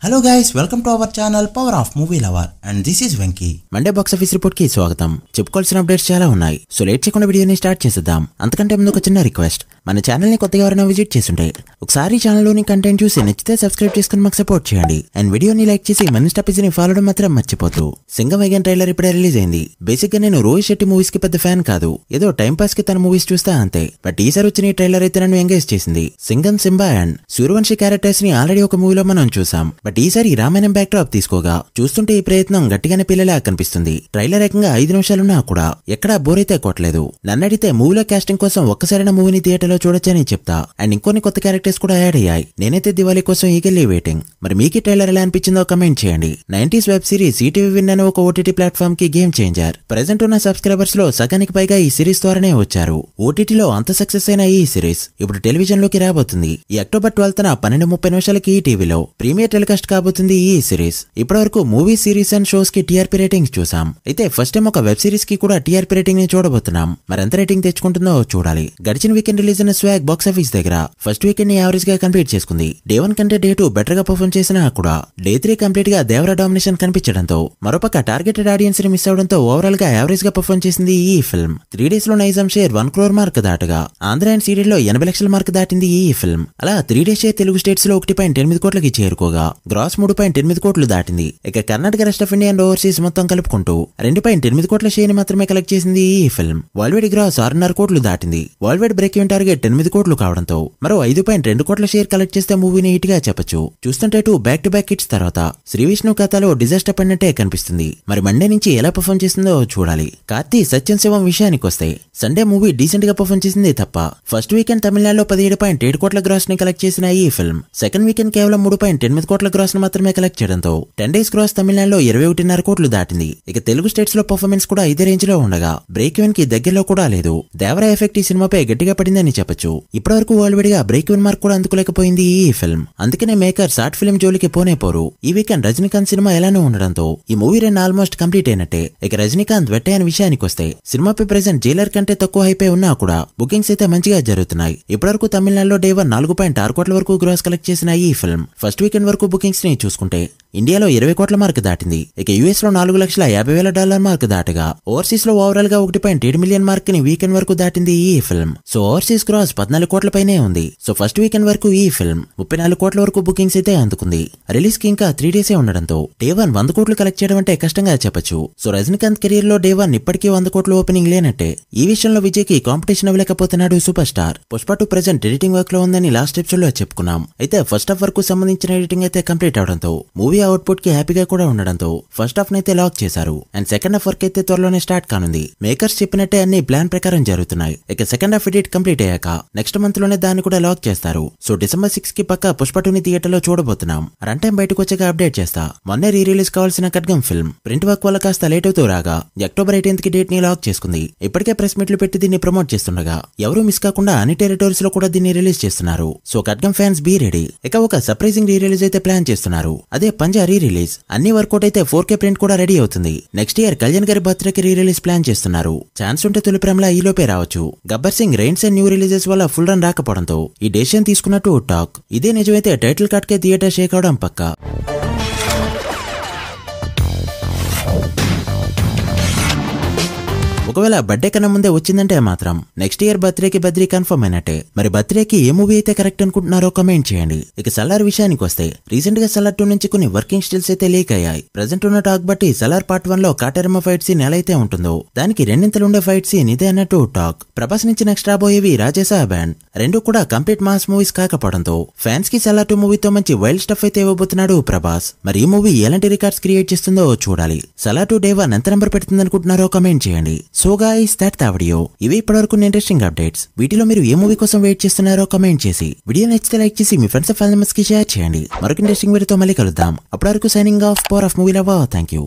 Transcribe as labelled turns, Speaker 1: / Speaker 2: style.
Speaker 1: Hello guys, welcome to our channel power of movie lover and this is Venky.
Speaker 2: Monday box office report కి స్వాగతం. చెప్పుకోవాల్సిన updates చాలా ఉన్నాయి, so late చేయకుండా వీడియోని స్టార్ట్ చేసేద్దాం. అంతకంటే ముందు ఒక చిన్న రిక్వెస్ట్, మన ఛానల్ ని కొత్తగా ఎవరైనా విజిట్ చేస్తుంటే ఒకసారి ఛానల్లోని కంటెంట్ చూసి నచ్చితే సబ్స్క్రైబ్ చేసుకుని మాకు సపోర్ట్ చేయండి. అండ్ వీడియోని లైక్ చేసి మన స్టాపేజ్ ని ఫాలో అవడం మాత్రం మర్చిపోతూ. సింగం వేగన్ ట్రైలర్ ఇప్పుడే రిలీజ్ అయింది. బేసిక్ గా నేను రోహిత్ శెట్టి మూవీస్ కి పెద్ద ఫ్యాన్ కాదు, ఏదో టైం పాస్ కి తన మూవీస్ చూస్తా అంతే. బట్ ఈసారి వచ్చిన ఈ ట్రైలర్ అయితే నన్ను ఎంగేజ్ చేసింది. సింగం, సింబా అండ్ సూర్యవంశీ క్యారెక్టర్స్ ని ఆల్రెడీ ఒక మూవీలో మనం చూసాం. బట్ ఈసారి రామాయణం బ్యాక్ డ్రాప్ తీసుకోగా చూస్తుంటే ఈ ప్రయత్నం గట్టిగానే పిల్లలా కనిపిస్తుంది. ట్రైలర్ ఏకంగా 5 నిమిషాలున్నా కూడా ఎక్కడా బోర్ అయితే కొట్టలేదు. నన్నడితే మూవీలో కాస్టింగ్ కోసం ఒక్కసారైనా మూవీని థియేటర్ లో చూడొచ్చని చెప్తా. అండ్ ఇంకొన్ని కొత్త క్యారెక్టర్స్ కూడా యాడ్ అయ్యాయి. నేనైతే దివాళీ కోసం ఈగల్లీ వెయిటింగ్. మరి మీకు ట్రైలర్ ఎలా అనిపించిందో కమెంట్ చేయండి. 90s web series ETV win అనే ఒక ఓటీటీ ప్లాట్ఫామ్ కి గేమ్ చేంజర్. ప్రెజెంట్ ఉన్న సబ్స్క్రైబర్స్ లో సగానికి పైగా ఈ సిరీస్ ద్వారానే వచ్చారు. ఓటీటీలో అంత సక్సెస్ అయిన ఈ సిరీస్ ఇప్పుడు టెలివిజన్ లోకి రాబోతుంది. ఈ అక్టోబర్ 12న 12:30 నిమిషాలకి ఈ టీవీలో ప్రీమియర్ టెలికాస్ట్ కాబోతుంది ఈ సిరీస్. ఇప్పటివరకు మూవీ, సిరీస్ అండ్ షోస్ కి టీఆర్పీ రేటింగ్స్ చూసాం. అయితే ఫస్ట్ టైం ఒక వెబ్ సిరీస్ కి కూడా టీఆర్పీ రేటింగ్ ని చూడబోతున్నాం. మరెంత రేటింగ్ తెచ్చుకుంటుందో చూడాలి. గడిచిన వీకెండ్ రిలీజ్ అయిన స్వాగ్ బాక్స్ ఆఫీస్ దగ్గర ఫస్ట్ వీకెండ్ ని యావరేజ్ గా కంప్లీట్ చేసుకుంది. డే 1 కంటే డే 2 బెటర్ గా పర్ఫార్మ్ చేసినా కూడా డే 3 కంప్లీట్ గా దేవరా డామినేషన్ కనిపించడంతో, మరోపక్క టార్గెటెడ్ ఆడియన్స్ ని మిస్ అవడంతో ఓవరాల్ గా యావరేజ్ గా పర్ఫార్మ్ చేసింది ఈ ఫిల్మ్. 3 డేస్ లో నైజాం షేర్ 1 crore మార్క్ దాటగా ఆంధ్ర అండ్ సీడెడ్ లో 80 లక్షల మార్క్ దాటింది ఈ ఫిల్మ్. అలా 3 డేస్ తెలుగు స్టేట్స్ లో 1.8 కోట్లకి చేరుకోగా గ్రాస్ 3.8 కోట్లు దాటింది. ఇక Karnataka, rest of India and overseas మొత్తం కలుపుకుంటూ 2.8 కోట్ల షేర్ ని మాత్రమే కలెక్ట్ చేసింది ఈ ఫిల్మ్. వరల్డ్ వైడ్ గ్రాస్ 6.5 కోట్లు దాటింది. World wide break even target 8 కోట్లు కావడంతో మరో 5.2 కోట్ల షేర్ కలెక్ట్ చేస్తే మూవీని హిట్ గా చెప్పొచ్చు. చూస్తుంటే బ్యాక్ టు బ్యాక్ హిట్స్ తర్వాత శ్రీ విష్ణు ఖాతాలో డిజాస్టర్ పడినట్టే కనిపిస్తుంది. మరి మండే నుంచి ఎలా పర్ఫార్మ్ చేస్తుందో చూడాలి. కార్తీ, సత్యం శివం విషయానికి వస్తే సండే మూవీ డీసెంట్ గా పర్ఫార్మ్ చేసింది తప్ప ఫస్ట్ వీకెండ్ తమిళనాడులో 17.7 కోట్ల గ్రాస్ ని కలెక్ట్ చేసిన ఈ ఫిల్మ్ సెకండ్ వీకెండ్ కేవలం 3.8 కోట్ల గ్రాస్ ని మాత్రమే కలెక్ట్ చేయడంతో 10 డేస్ గ్రాస్ తమిళనాడులో 21.5 కోట్లు దాటింది. ఇక తెలుగు స్టేట్స్ లో పర్ఫార్మెన్స్ కూడా ఇదే రేంజ్ లో ఉండగా బ్రేక్ ఈవెన్ కి దగ్గరలో కూడా లేదు. దేవరా ఎఫెక్ట్ ఈ సినిమాపై గట్టిగా పడిందని చెప్పొచ్చు. ఇప్పటివరకు వరల్డ్ వైడ్ గా బ్రేక్ ఈవెన్ మార్క్ కూడా అందుకోలేకపోయింది ఈ ఫిల్మ్. అందుకనే మేకర్ షార్ట్ ఫిల్మ్ జోలికి పోనే పోరు. ఈ వీకెండ్ రజనీకాంత్ సినిమా ఎలానో ఉండడంతో ఈ మూవీ రన్ ఆల్మోస్ట్ కంప్లీట్ అయినట్టే. ఇక రజనీకాంత్ వెట్టే అనే విషయానికి వస్తే సినిమాపై ప్రెజెంట్ జైలర్ కంటే తక్కువ హైపే ఉన్నా కూడా బుకింగ్స్ అయితే మంచిగా జరుగుతున్నాయి. ఇప్పటివరకు తమిళనాడులో డే 1 4.6 కోట్ల వరకు గ్రాస్ కలెక్ట్ చేసిన ఈ ఫిల్మ్ ఫస్ట్ వీకెండ్ వరకు బుకింగ్స్ ని చూసుకుంటే ఇండియాలో 20 కోట్ల మార్క్ దాటింది. ఇక యుఎస్ లో $4,50,000 మార్క్ దాటగా ఓవర్సీస్ లో ఓవరాల్ గా 1.7 మిలియన్ మార్క్ ని వీకెండ్ వరకు దాటింది ఈ ఫిల్మ్. సో ఓవర్సీస్ గ్రాస్ 14 కోట్ల పైనే ఉంది. సో ఫస్ట్ వీకెండ్ వరకు ఈ ఫిల్మ్ 34 కోట్ల వరకు బుకింగ్స్ అయితే అందుకుంది. రిలీజ్ కి ఇంకా 3 డేసే ఉండడంతో డే 1 100 కోట్లు కలెక్ట్ చేయడం అంటే కష్టంగా చెప్పొచ్చు. సో రజనీకాంత్ కెరీర్ లో డే 1 ఇప్పటికీ 100 కోట్ల ఓపెనింగ్ లేనట్టే. ఈ విషయంలో విజయ్ కి కాంపిటీషన్ అవ్వలేకపోతున్నాడు super star. Pushpa 2 present editing work లో ఉందని లాస్ట్ ఎపిసోడ్ లో చెప్పుకున్నాం. అయితే ఫస్ట్ హాఫ్ వరకు సంబంధించిన ఎడిటింగ్ అయితే కంప్లీట్ అవడంతో మూవీ అవుట్పుట్ కి హ్యాపీగా కూడా ఉండడంతో ఫస్ట్ హాఫ్ నైతే లాక్ చేశారు. అండ్ సెకండ్ హాఫ్ వర్క్ అయితే త్వరలోనే స్టార్ట్ కానుంది. మేకర్స్ చెప్పినట్టే అన్ని ప్లాన్ ప్రకారం జరుగుతున్నాయి. ఇక సెకండ్ హాఫ్ ఎడిట్ కంప్లీట్ అయ్యాక నెక్స్ట్ మంత్ లోనే దాన్ని కూడా లాక్ చేస్తారు. సో December 6 కి పక్కా పుష్ప 2 ని థియేటర్ లో చూడబోతున్నాం. రన్ టైం బయటకు వచ్చాక అప్డేట్ చేస్తా. మొన్నే రీ రిలీజ్ కావాల్సిన ఖడ్గం ఫిల్మ్ ప్రింట్ వర్క్ వల్ల కాస్త లేట్ అవుతూ రాగా అక్టోబర్ 18 కి డేట్ ని లాక్ చేసుకుంది. ఇప్పటికే ప్రెస్ మీట్లు పెట్టి దీన్ని ప్రమోట్ చేస్తుండగా ఎవరూ మిస్ కాకుండా అన్ని టెరిటరీస్ లో కూడా దీన్ని రిలీజ్ చేస్తున్నారు. సో ఖడ్గం ఫ్యాన్స్ బీ రెడీ. ఇక ఒక సర్ప్రైజింగ్ రీ రిలీజ్ అయితే ప్లాన్ చేస్తున్నారు. అదే పంజా రీ రిలీజ్. అన్ని వర్కౌట్ అయితే 4K ప్రింట్ కూడా రెడీ అవుతుంది. నెక్స్ట్ ఇయర్ కళ్యాణ్ గారి బర్త్డే కి రీ రిలీజ్ ప్లాన్ చేస్తున్నారు. ఛాన్స్ ఉంటే తొలి ప్రేమలా ఈ లోపే రావచ్చు. Gabbar Singh, rains and new releases వల్ల ఫుల్ రన్ రాకపోవడంతో ఈ డెసిషన్ తీసుకున్నట్టు టాక్. ఇదే నిజమైతే టైటిల్ కార్డ్ కే థియేటర్ షేక్ అవడం పక్కా. ఒకవేళ బర్త్డే కన్నా ముందే వచ్చిందంటే మాత్రం నెక్స్ట్ ఇయర్ బర్త్డేకి బద్రీ కన్ఫర్మ్ అయినట్టే. మరి బర్త్డేకి ఏ మూవీ అయితే కరెక్ట్ అనుకుంటున్నారో కమెంట్ చేయండి. ఇక సలార్ విషయానికి వస్తే రీసెంట్ గా సలార్ 2 నుంచి కొన్ని వర్కింగ్ స్టిల్స్ అయితే లీక్ అయ్యాయి. ప్రెజెంట్ ఉన్న టాక్ బట్టి సలార్ పార్ట్ 1 లో కాటెరమ్మ ఫైట్ సీన్ ఎలా అయితే ఉంటుందో దానికి రెండింతలుండే ఫైట్ సీన్ ఇదే అన్నట్టు టాక్. ప్రభాస్ నుంచి నెక్స్ట్ రాబోయేవి రాజేసాబ్ అండ్ రెండు కూడా కంప్లీట్ మాస్ మూవీస్ కాకపోవడంతో ఫ్యాన్స్ కి సలార్ 2 మూవీతో మంచి వైల్డ్ స్టఫ్ అయితే ఇవ్వబోతున్నాడు ప్రభాస్. మరి ఈ మూవీ ఎలాంటి రికార్డ్స్ క్రియేట్ చేస్తుందో చూడాలి. సలార్ 2 డే 1 ఎంత నెంబర్ పెడుతుంది అనుకుంటున్నారో కమెంట్ చేయండి. So guys, that the video. ఇవి ఇప్పటివరకు ఇంట్రెస్టింగ్ అప్డేట్స్. వీటిలో మీరు ఏ మూవీ కోసం వెయిట్ చేస్తున్నారో కమెంట్ చేసి వీడియో నచ్చితే లైక్ చేసి మీ ఫ్రెండ్స్ అండ్ ఫ్యామిలీ మెంబర్స్ కి షేర్ చేయండి. మరొక ఇంట్రెస్టింగ్ వీడియోతో మళ్ళీ కలుద్దాం. అప్పటి వరకు signing off, power of movie lover. Thank you.